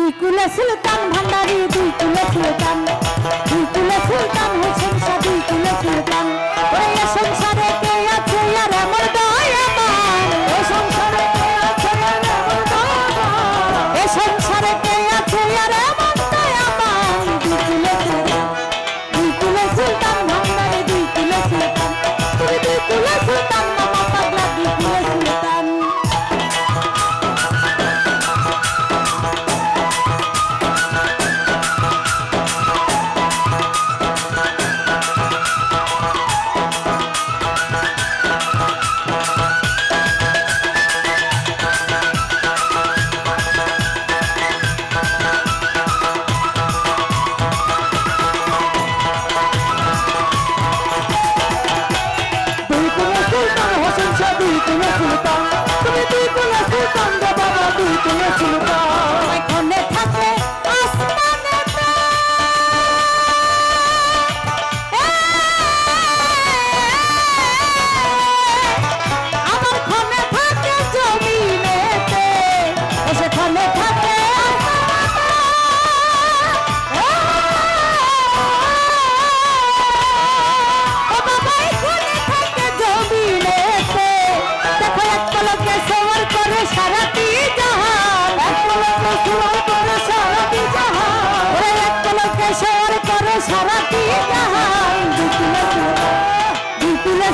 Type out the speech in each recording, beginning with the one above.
দুই কুলে সুলতান ভান্ডারি, দুই কুলে সুলতান, দুই কুলে সুলতান হোসেন শাহ, দুই কুলে সুলতান। ওরে এ সংসারে কে আছে আর এমন দয়াবান, এ সংসারে কে আছে আর এমন দয়াবান, এ সংসারে কে আছে আর এমন দয়াবান। দুই কুলে সুলতান, দুই কুলে সুলতান ভান্ডারি, দুই কুলে সুলতান, তুমি দুই কুলে সুলতান মামা পাগলা, দুই কুলে সুলতান।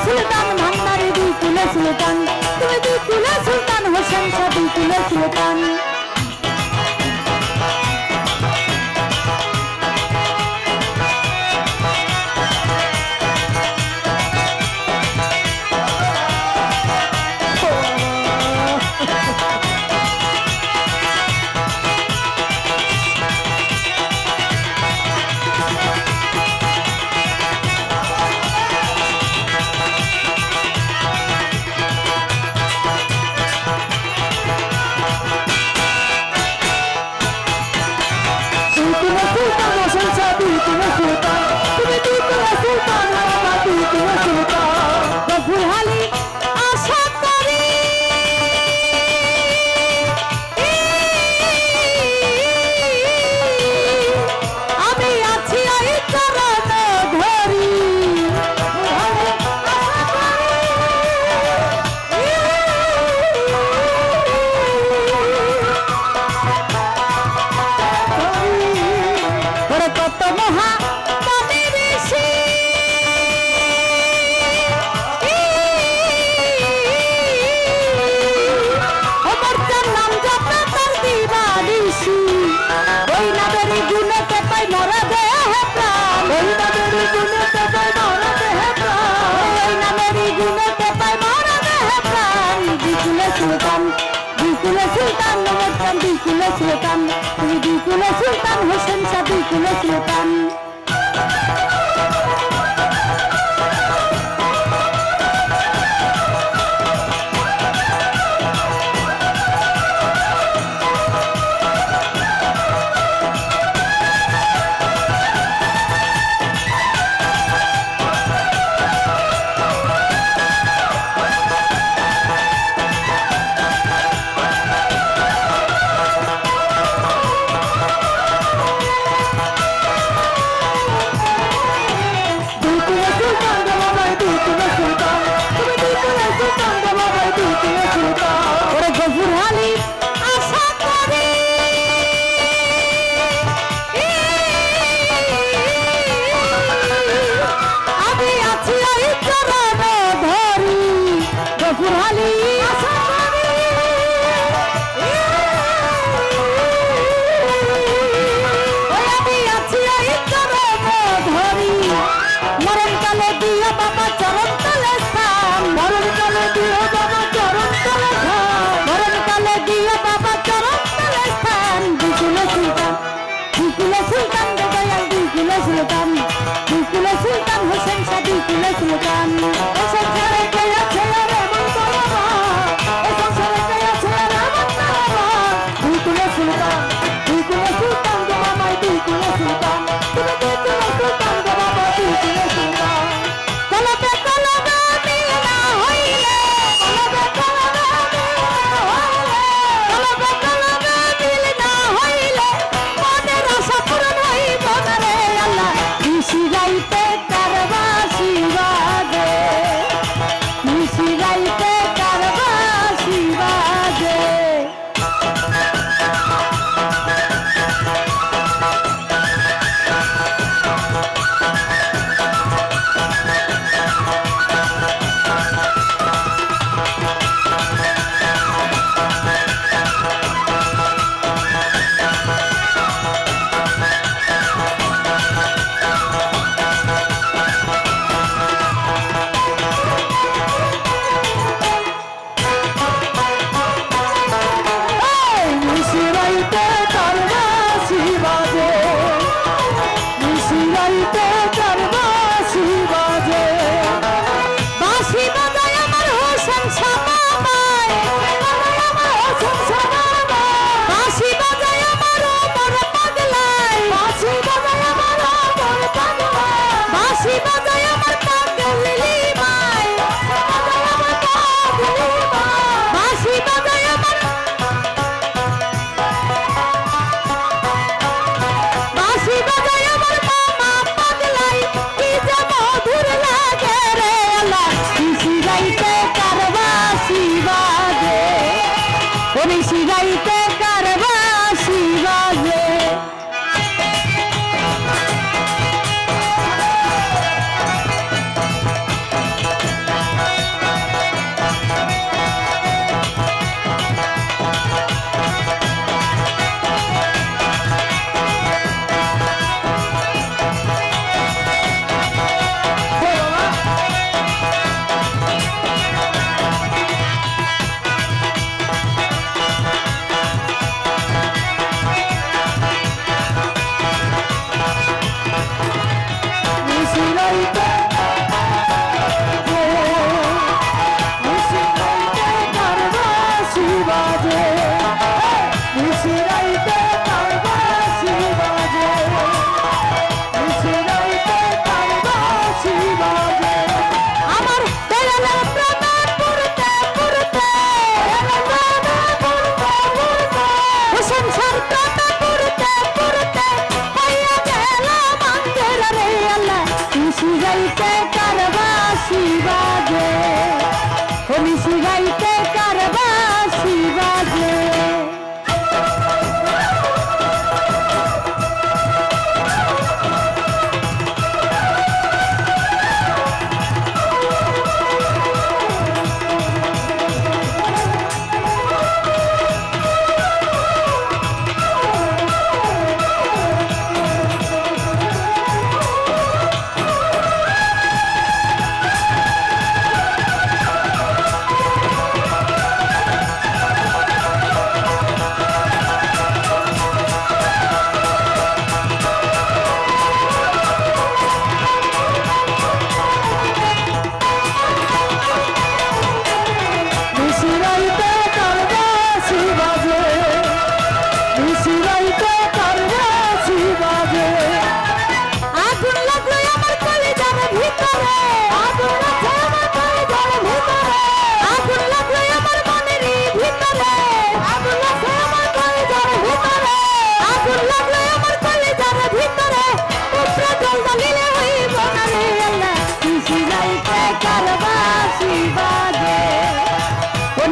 সুলতান ভান্ডারি, দুই কুলে সুলতান, তুমি দুই কুলে সুলতান হোসেন শাহ, দুই কুলে সুলতান। সুলতান, তুমি দুই কুলে সুলতান হোসেন শাহ, দুই কুলে সুলতান। বাঁশি বাজায় আমার মন পাগলাই বাঁশি বাজায় আমার মন পাগলাই বাঁশি বাজায় আমার পাগলি ভাই বাঁশি বাজায় আমার বাঁশি বাজায় আমার মামা পাগলাই কি যে মধুর লাগে রে আল্লাহ নিশি গাইতে কার বাঁশি বাজে ও নিশি গাইতে কার বাঁশি বাজে গাইতে কার বাঁশি বাজে ও নিশি গাইতে কার বাঁশি বাজে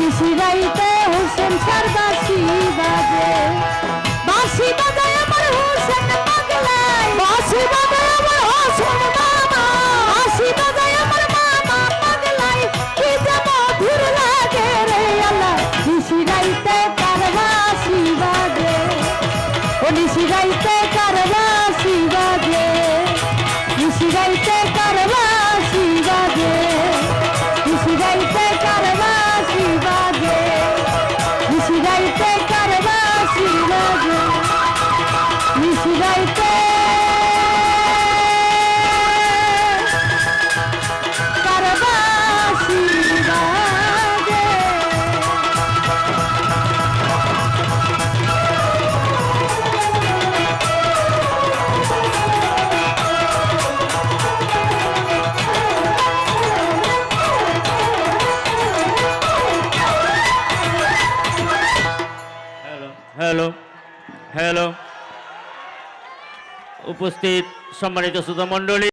নিশি গাইতে হোসেন সার বাঁশি বাজে বাঁশি বাজায় আমার হোসেন পাগলাই বাঁশি বাজায় আমার হোসেন মামা বাঁশি বাজায় আমার মামা পাগলাই কি যে মধুর লাগে রে আল্লাহ নিশি গাইতে কার বাঁশি বাজে ও নিশি গাইতে কার বাঁশি বাজে নিশি গাইতে কার বাঁশি বাজে নিশি গাইতে কার বাঁশি বাজে নিশি গাইতে কার বাঁশি বাজে নিশি গাইতে কার বাঁশি বাজে হ্যালো হ্যালো উপস্থিত সম্মানিত শ্রোতা মণ্ডলী।